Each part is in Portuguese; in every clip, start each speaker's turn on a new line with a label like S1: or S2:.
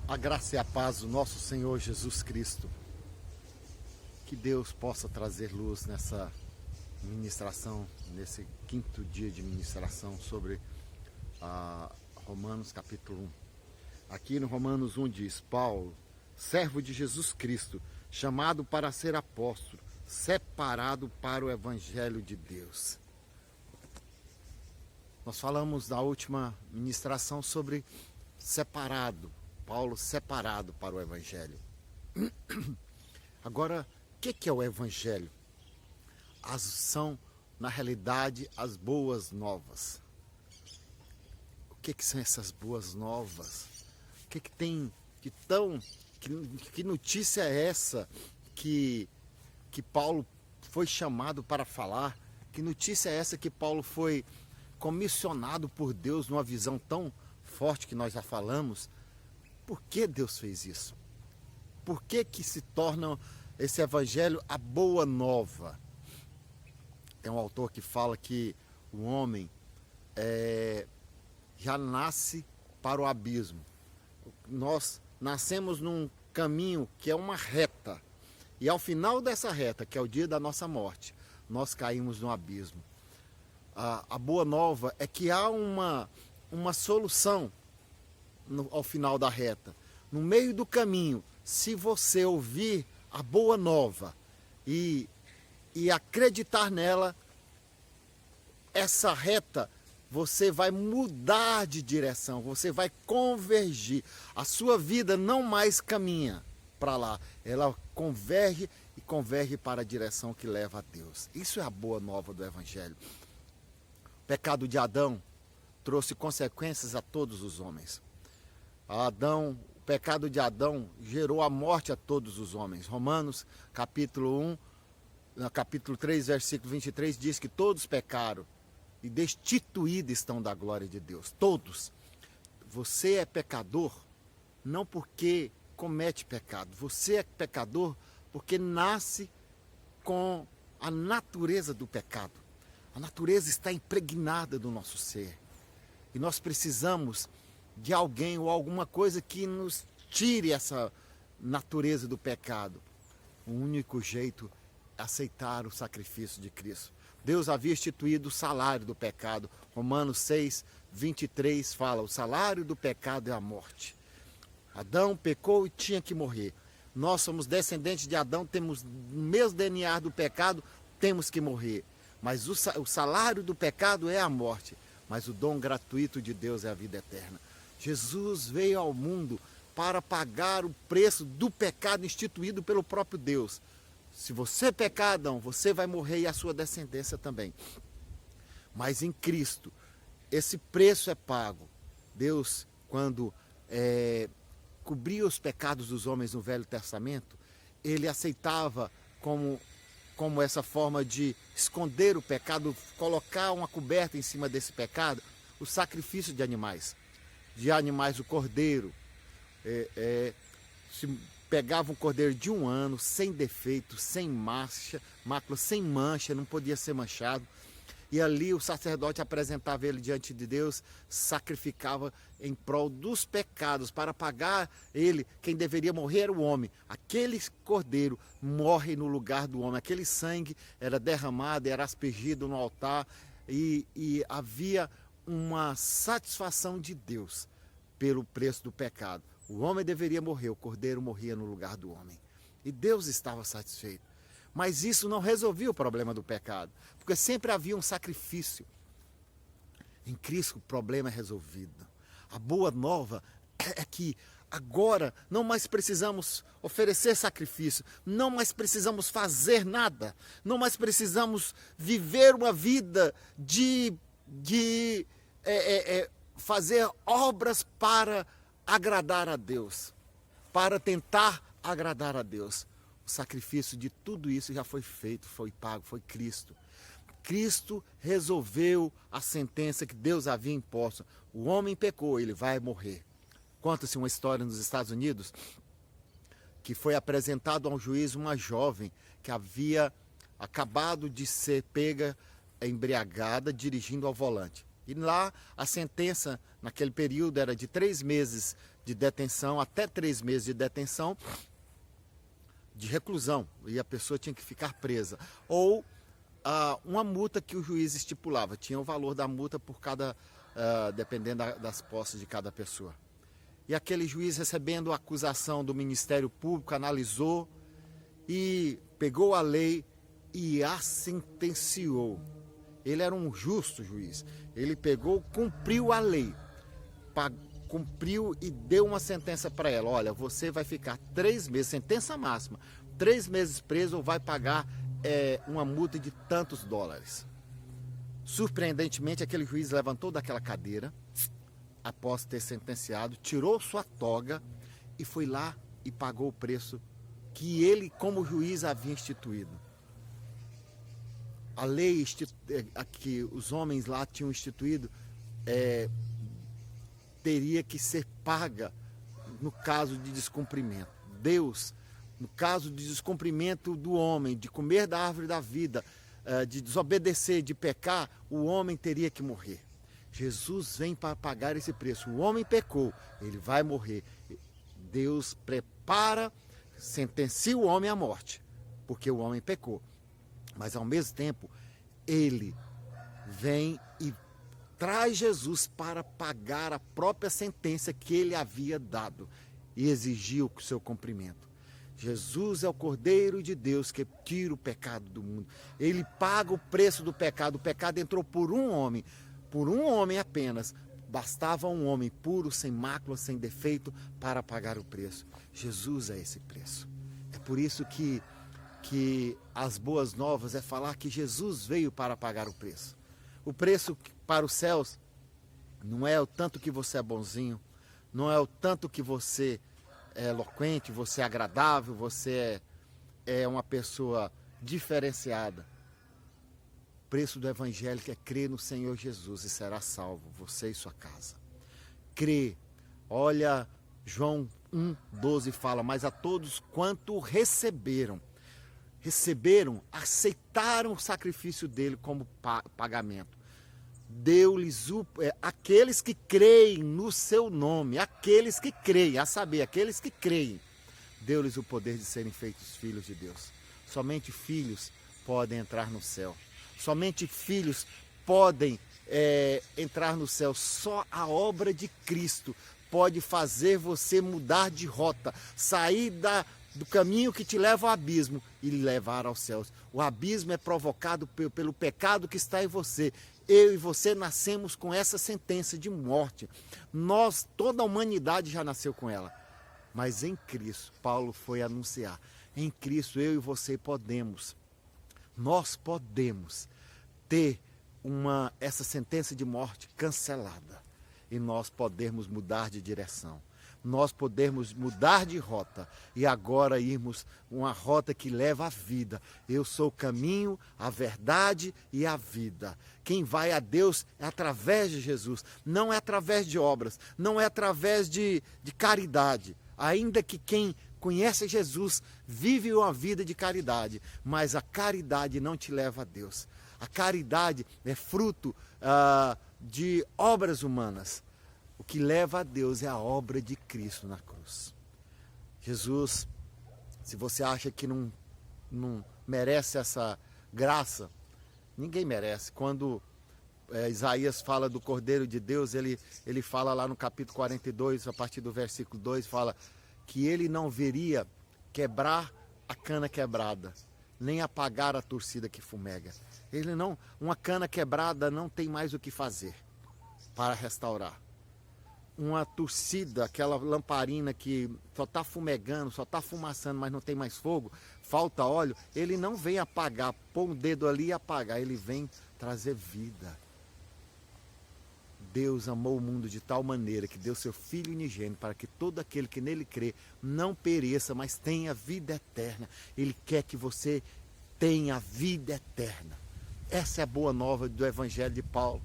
S1: A graça e a paz do nosso Senhor Jesus Cristo. Que Deus possa trazer luz nessa ministração, nesse quinto dia de ministração sobre Romanos capítulo 1. Aqui no Romanos 1 diz: Paulo, servo de Jesus Cristo, chamado para ser apóstolo, separado para o Evangelho de Deus. Nós falamos na última ministração sobre separado, Paulo separado para o Evangelho. Agora, o que é o Evangelho? São, na realidade, as boas novas. O que são essas boas novas? O que tem de tão... Que notícia é essa que Paulo foi chamado para falar? Que notícia é essa que Paulo foi comissionado por Deus numa visão tão forte que nós já falamos? Por que Deus fez isso? Por que se torna esse evangelho a boa nova? Tem um autor que fala que o homem já nasce para o abismo. Nós nascemos num caminho que é uma reta. E ao final dessa reta, que é o dia da nossa morte, nós caímos no abismo. A boa nova é que há uma solução ao final da reta. No meio do caminho, se você ouvir a boa nova e acreditar nela, essa reta, você vai mudar de direção, você vai convergir. A sua vida não mais caminha para lá, ela converge e converge para a direção que leva a Deus. Isso é a boa nova do Evangelho. O pecado de Adão trouxe consequências a todos os homens. O pecado de Adão gerou a morte a todos os homens. Romanos capítulo 1, no capítulo 3, versículo 23, diz que todos pecaram e destituídos estão da glória de Deus. Todos. Você é pecador não porque comete pecado. Você é pecador porque nasce com a natureza do pecado. A natureza está impregnada do nosso ser. E nós precisamos de alguém ou alguma coisa que nos tire essa natureza do pecado. O único jeito é aceitar o sacrifício de Cristo. Deus havia instituído o salário do pecado. Romanos 6, 23 fala: o salário do pecado é a morte. Adão pecou e tinha que morrer. Nós somos descendentes de Adão, temos o mesmo DNA do pecado, temos que morrer. Mas o salário do pecado é a morte. Mas o dom gratuito de Deus é a vida eterna. Jesus veio ao mundo para pagar o preço do pecado instituído pelo próprio Deus. Se você pecar, Adão, você vai morrer e a sua descendência também. Mas em Cristo, esse preço é pago. Deus, quando cobria os pecados dos homens no Velho Testamento, ele aceitava como essa forma de esconder o pecado, colocar uma coberta em cima desse pecado, o sacrifício de animais o cordeiro. Se pegava um cordeiro de 1 ano, sem defeito, sem mácula, sem mancha, não podia ser manchado. E ali o sacerdote apresentava ele diante de Deus, sacrificava em prol dos pecados, para pagar ele. Quem deveria morrer era o homem. Aquele cordeiro morre no lugar do homem. Aquele sangue era derramado, era aspergido no altar e havia uma satisfação de Deus pelo preço do pecado. O homem deveria morrer, o cordeiro morria no lugar do homem. E Deus estava satisfeito. Mas isso não resolvia o problema do pecado, porque sempre havia um sacrifício. Em Cristo o problema é resolvido. A boa nova é que agora não mais precisamos oferecer sacrifício, não mais precisamos fazer nada, não mais precisamos viver uma vida de fazer obras para agradar a Deus, para tentar agradar a Deus. O sacrifício de tudo isso já foi feito, foi pago, foi Cristo. Cristo resolveu a sentença que Deus havia imposto. O homem pecou, ele vai morrer. Conta-se uma história nos Estados Unidos que foi apresentado a um juiz uma jovem que havia acabado de ser pega embriagada dirigindo ao volante. E lá a sentença naquele período era de 3 meses de detenção, até 3 meses de detenção, de reclusão, e a pessoa tinha que ficar presa. Ou uma multa que o juiz estipulava, tinha o valor da multa por cada, dependendo das posses de cada pessoa. E aquele juiz, recebendo a acusação do Ministério Público, analisou e pegou a lei e a sentenciou. Ele era um justo juiz. Ele pegou, cumpriu a lei, cumpriu e deu uma sentença para ela. Olha, você vai ficar 3 meses, sentença máxima, 3 meses preso ou vai pagar uma multa de tantos dólares. Surpreendentemente, aquele juiz levantou daquela cadeira, após ter sentenciado, tirou sua toga e foi lá e pagou o preço que ele, como juiz, havia instituído. A lei que os homens lá tinham instituído teria que ser paga no caso de descumprimento. Deus, no caso de descumprimento do homem, de comer da árvore da vida, de desobedecer, de pecar, o homem teria que morrer. Jesus vem para pagar esse preço. O homem pecou, ele vai morrer. Deus prepara, sentencia o homem à morte, porque o homem pecou. Mas ao mesmo tempo, ele vem e traz Jesus para pagar a própria sentença que ele havia dado e exigiu o seu cumprimento. Jesus é o Cordeiro de Deus que tira o pecado do mundo. Ele paga o preço do pecado. O pecado entrou por um homem apenas. Bastava um homem puro, sem mácula, sem defeito, para pagar o preço. Jesus é esse preço. É por isso que as boas novas é falar que Jesus veio para pagar o preço. O preço para os céus não é o tanto que você é bonzinho, não é o tanto que você é eloquente, você é agradável, você é uma pessoa diferenciada. O preço do evangelho é crer no Senhor Jesus e será salvo, você e sua casa. Crê. Olha, João 1,12 fala, mas a todos quanto receberam, aceitaram o sacrifício dele como pagamento. Deu-lhes aqueles que creem no seu nome, aqueles que creem, aqueles que creem, deu-lhes o poder de serem feitos filhos de Deus. Somente filhos podem entrar no céu. Somente filhos podem entrar no céu. Só a obra de Cristo pode fazer você mudar de rota, sair do caminho que te leva ao abismo e lhe levar aos céus. O abismo é provocado pelo pecado que está em você. Eu e você nascemos com essa sentença de morte. Toda a humanidade já nasceu com ela. Mas em Cristo, Paulo foi anunciar, em Cristo eu e você nós podemos ter essa sentença de morte cancelada. E nós podemos mudar de direção. Nós podemos mudar de rota e agora irmos uma rota que leva à vida. Eu sou o caminho, a verdade e a vida. Quem vai a Deus é através de Jesus, não é através de obras, não é através de caridade. Ainda que quem conhece Jesus vive uma vida de caridade, mas a caridade não te leva a Deus. A caridade é fruto de obras humanas. O que leva a Deus é a obra de Cristo na cruz. Jesus, se você acha que não merece essa graça, ninguém merece. Quando Isaías fala do Cordeiro de Deus, ele fala lá no capítulo 42, a partir do versículo 2, fala que ele não viria quebrar a cana quebrada, nem apagar a torcida que fumega. Uma cana quebrada não tem mais o que fazer para restaurar. Uma torcida, aquela lamparina que só está fumegando, só está fumaçando, mas não tem mais fogo, falta óleo, ele não vem apagar, pôr um dedo ali e apagar, ele vem trazer vida. Deus amou o mundo de tal maneira que deu seu Filho unigênito para que todo aquele que nele crê não pereça, mas tenha vida eterna. Ele quer que você tenha vida eterna. Essa é a boa nova do Evangelho de Paulo.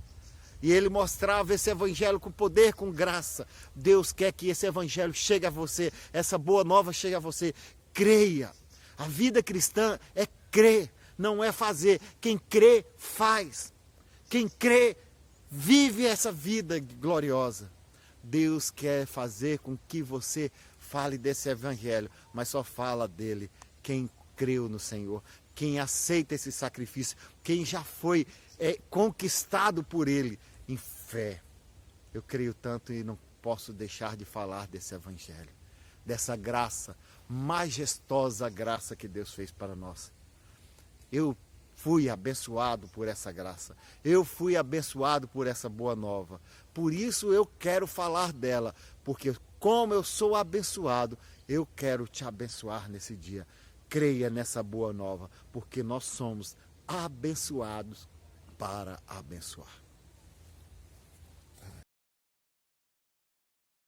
S1: E ele mostrava esse evangelho com poder, com graça. Deus quer que esse evangelho chegue a você, essa boa nova chegue a você. Creia. A vida cristã é crer, não é fazer. Quem crê, faz. Quem crê, vive essa vida gloriosa. Deus quer fazer com que você fale desse evangelho, mas só fala dele quem creu no Senhor, quem aceita esse sacrifício, quem já foi conquistado por ele em fé. Eu creio tanto e não posso deixar de falar desse evangelho, dessa graça, majestosa graça que Deus fez para nós. Eu fui abençoado por essa graça. Eu fui abençoado por essa boa nova. Por isso eu quero falar dela, porque como eu sou abençoado, eu quero te abençoar nesse dia. Creia nessa boa nova, porque nós somos abençoados para abençoar.